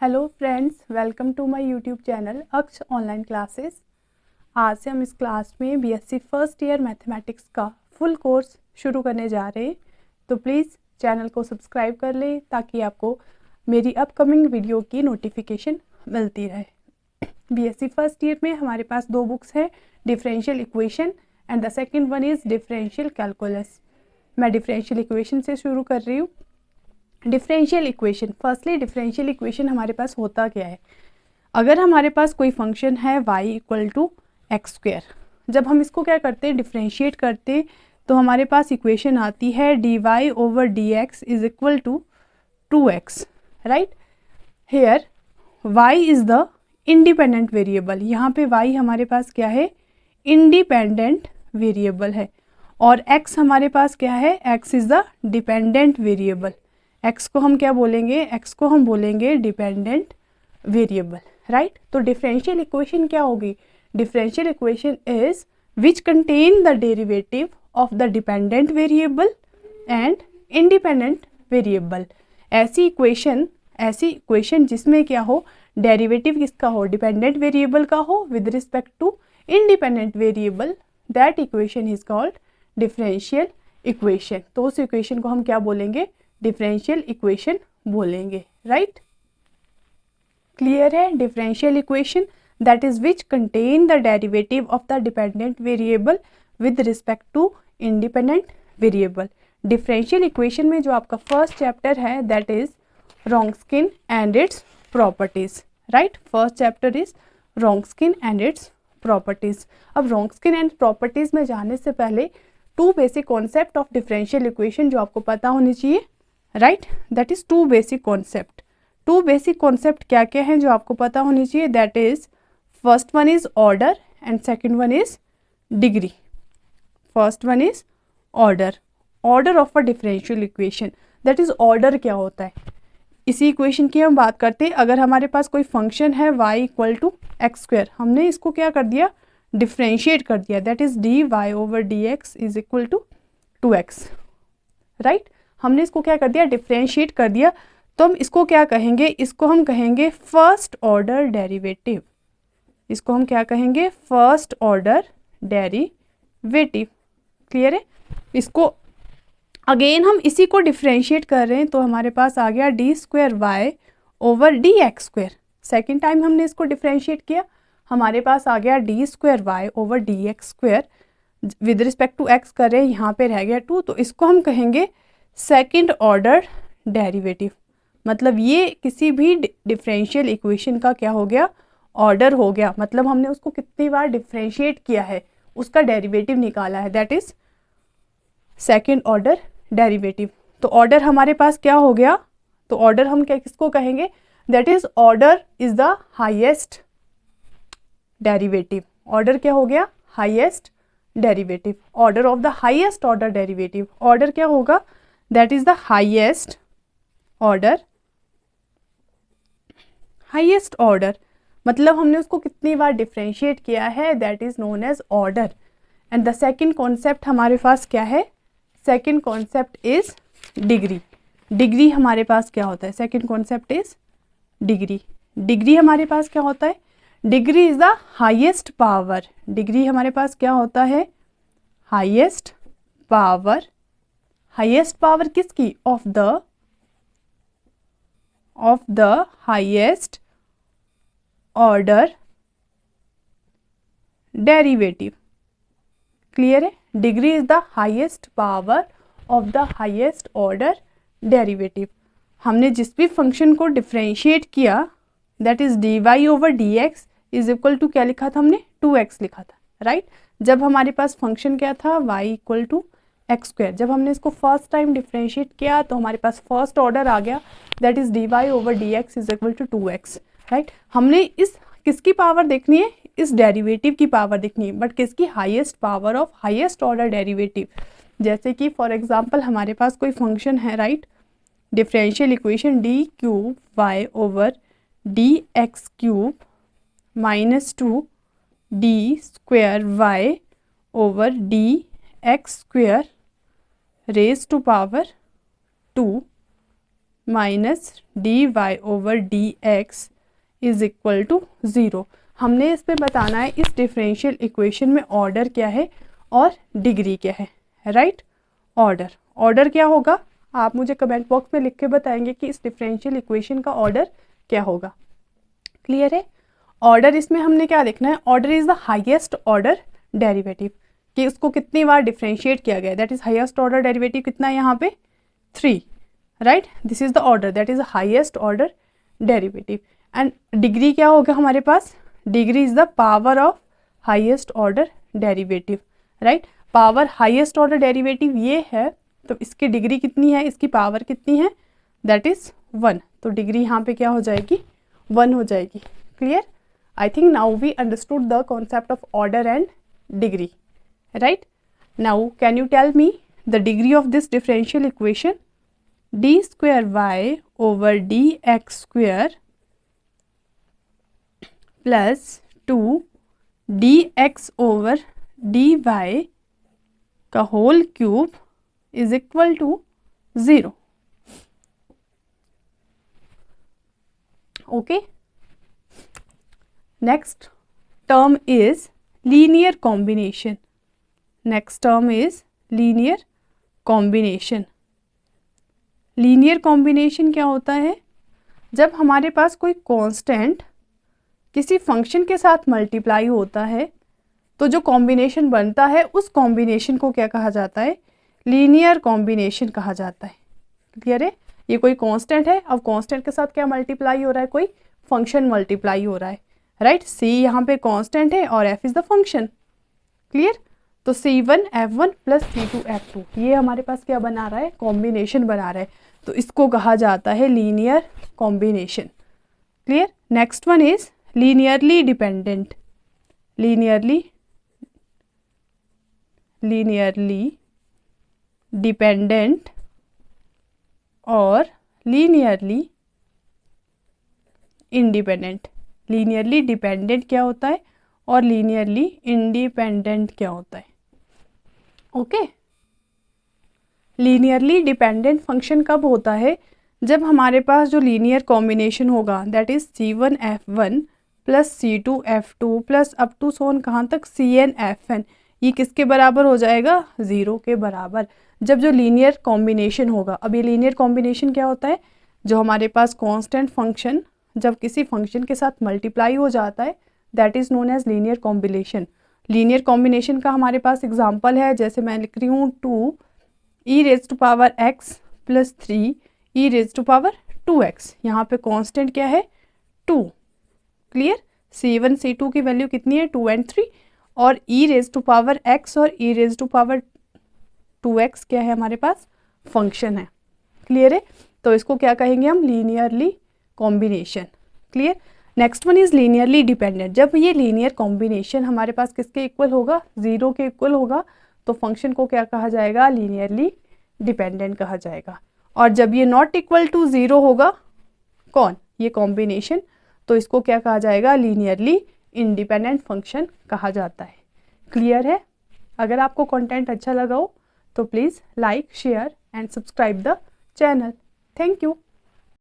Hello friends, welcome to my YouTube channel Aksh online classes. आज से हम इस क्लास में बीएससी फर्स्ट ईयर मैथमेटिक्स का फुल कोर्स शुरू करने जा रहे हैं। तो प्लीज़ चैनल को सब्सक्राइब कर लें ताकि आपको मेरी अपकमिंग वीडियो की नोटिफिकेशन मिलती रहे। बीएससी फर्स्ट ईयर में हमारे पास दो बुक्स हैं, differential equation and the second one is differential calculus. मैं डिफरेंशियल इक्वेशन से शुरू कर रही हूँ। Differential equation, firstly differential equation हमारे पास होता क्या है। अगर हमारे पास कोई फंक्शन है y equal to X square, जब हम इसको क्या करते हैं, डिफरेंशिएट करते हैं, तो हमारे पास इक्वेशन आती है dy over dx is equal to 2x, right. Here y is the independent variable. यहाँ पे y हमारे पास क्या है, इंडिपेंडेंट वेरिएबल है, और x हमारे पास क्या है, x is the dependent variable. x को हम क्या बोलेंगे, x को हम बोलेंगे डिपेंडेंट वेरिएबल, राइट। तो डिफरेंशियल इक्वेशन क्या होगी, differential equation is which contain the derivative of the dependent variable and independent variable. ऐसी इक्वेशन जिसमें क्या हो, डेरिवेटिव किसका हो, डिपेंडेंट वेरिएबल का हो with respect to independent variable, that equation is called differential equation. तो उस इक्वेशन को हम क्या बोलेंगे, डिफरेंशियल इक्वेशन बोलेंगे, राइट। क्लियर है। Differential equation that is which contain the derivative of the dependent variable with respect to independent variable. Differential equation में जो आपका फर्स्ट चैप्टर है that is Wronskian and its properties, right. First chapter is Wronskian and its properties. अब Wronskian and properties में जाने से पहले two basic concept of differential equation जो आपको पता होनी चाहिए, right, that is two basic concept. Two basic concept क्या क्या हैं जो आपको पता होनी चाहिए, that is first one is order and second one is degree. First one is order, order of a differential equation, that is order क्या होता है। इसी इक्वेशन की हम बात करते हैं। अगर हमारे पास कोई फंक्शन है y equal to X square, हमने इसको क्या कर दिया, डिफरेंशिएट कर दिया, that is dy over dx is equal to 2x, right. हमने इसको क्या कर दिया, डिफरेंशिएट कर दिया। तो हम इसको क्या कहेंगे, इसको हम कहेंगे फर्स्ट ऑर्डर डेरिवेटिव। इसको हम क्या कहेंगे, फर्स्ट ऑर्डर डेरिवेटिव। क्लियर है। इसको अगेन हम इसी को डिफरेंशिएट कर रहे हैं, तो हमारे पास आ गया D square Y over D X square. Second time हमने इसको डिफरेंशिएट किया, हमारे पास आ गया D square Y over D X square. With respect to X कर रहे हैं, यहाँ पे रह गया 2, तो इसको हम कहेंगे सेकंड ऑर्डर डेरिवेटिव। मतलब ये किसी भी डिफरेंशियल इक्वेशन का क्या हो गया, ऑर्डर हो गया। मतलब हमने उसको कितनी बार डिफरेंशिएट किया है, उसका डेरिवेटिव निकाला है, that is second order derivative. तो ऑर्डर हमारे पास क्या हो गया, तो ऑर्डर हम क्या किसको कहेंगे, that is order is the highest derivative. Order क्या हो गया, highest derivative, order of the highest order derivative. Order क्या होगा, that is the highest order, highest order. मतलब हमने उसको कितनी बार डिफरेंशिएट किया है, that is known as order. And the second concept हमारे पास क्या है, second concept is degree. Degree हमारे पास क्या होता है, second concept is degree. Degree हमारे पास क्या होता है, degree is the highest power. Degree हमारे पास क्या होता है, हाईएस्ट पावर। हाईएस्ट पावर किसकी, of the highest order derivative. Clear है। Degree is the highest power of the highest order derivative. हमने जिस भी फंक्शन को डिफरेंशिएट किया, that is D Y over D x is equal to क्या लिखा था हमने, 2x लिखा था, राइट। जब हमारे पास फंक्शन क्या था, y equal to X square. जब हमने इसको फर्स्ट टाइम डिफरेंशिएट किया तो हमारे पास फर्स्ट ऑर्डर आ गया, that is D Y over D x is equal to 2x, right. हमने इस किसकी पावर देखनी है, इस डेरिवेटिव की पावर देखनी है, बट किसकी, highest power of highest order derivative. जैसे कि फॉर एग्जांपल हमारे पास कोई फंक्शन है, right, differential equation D cube Y over D X cube minus 2 D square Y over D X square raise to power 2 minus D Y over D x is equal to 0। हमने इस पे बताना है इस differential equation में order क्या है और डिग्री क्या है, राइट। ऑर्डर क्या होगा, आप मुझे कमेंट बॉक्स में लिख के बताएंगे कि इस डिफरेंशियल इक्वेशन का ऑर्डर क्या होगा। क्लियर है। ऑर्डर इसमें हमने क्या देखना है, order is the highest order derivative, कि उसको कितनी बार डिफरेंशिएट किया गया, that is highest order derivative कितना है यहाँ पे 3, right. This is the order, that is the highest order derivative. And degree क्या होगा हमारे पास, degree is the power of highest order derivative, right. Power highest order derivative ये है, तो इसकी डिग्री कितनी है, इसकी पावर कितनी है, दैट इज 1। तो डिग्री यहाँ पे क्या हो जाएगी, 1 हो जाएगी। Clear. I think now we understood the concept of order and degree, right. Now can you tell me the degree of this differential equation, d square y over D x square plus 2 d x over d y का whole cube is equal to 0। Okay. Next term is linear combination. Next term is linear combination. Linear combination क्या होता है, जब हमारे पास कोई constant किसी function के साथ मल्टीप्लाई होता है तो जो कॉम्बिनेशन बनता है उस कॉम्बिनेशन को क्या कहा जाता है, लीनियर कॉम्बिनेशन कहा जाता है। क्लियर है। ये कोई कांस्टेंट है, अब कांस्टेंट के साथ क्या मल्टीप्लाई हो रहा है, कोई फंक्शन मल्टीप्लाई हो रहा है, राइट। सी यहाँ पे कांस्टेंट है और F is the function. Clear. तो C1 F1 plus C2 F2 ये हमारे पास क्या बना रहा है, कॉम्बिनेशन बना रहा है, तो इसको कहा जाता है linear combination. Clear. Next one is linearly dependent. Linearly dependent और लीनियरली इंडिपेंडेंट। लीनियरली डिपेंडेंट क्या होता है और लीनियरली इंडिपेंडेंट क्या होता है। ओके। लीनियरली डिपेंडेंट फंक्शन कब होता है, जब हमारे पास जो लीनियर कॉम्बिनेशन होगा that is C1 F1 plus C2 F2 plus up to so on कहाँ तक Cn Fn, ये किसके बराबर हो जाएगा, 0 के बराबर। जब जो लीनियर कॉम्बिनेशन होगा, अब ये लीनियर कॉम्बिनेशन क्या होता है, जो हमारे पास कांस्टेंट फंक्शन जब किसी फंक्शन के साथ मल्टीप्लाई हो जाता है that is known as linear combination. Linear combination का हमारे पास एग्जांपल है, जैसे मैं लिख रही हूँ 2e raise to power x plus 3e raise to power 2x। यहाँ पे कांस्टेंट क्या है, 2। क्लियर। C1 C2 की वैल्यू कितनी है, 2 and 3, और e raise to power x और e raise to power 2x क्या है हमारे पास, फंक्शन है। क्लियर है। तो इसको क्या कहेंगे हम, linearly combination. Clear. Next one is linearly dependent. जब ये लीनियर कॉम्बिनेशन हमारे पास किसके इक्वल होगा, 0 के इक्वल होगा, तो फंक्शन को क्या कहा जाएगा, लीनियरली डिपेंडेंट कहा जाएगा। और जब ये नॉट इक्वल टू 0 होगा, कौन, ये कॉम्बिनेशन, तो इसको क्या कहा जाएगा, लीनियरली इंडिपेंडेंट फंक्शन कहा जाता है। क्लियर है। अगर आपको कंटेंट अच्छा लगा हो तो please like, share and subscribe the channel. Thank you.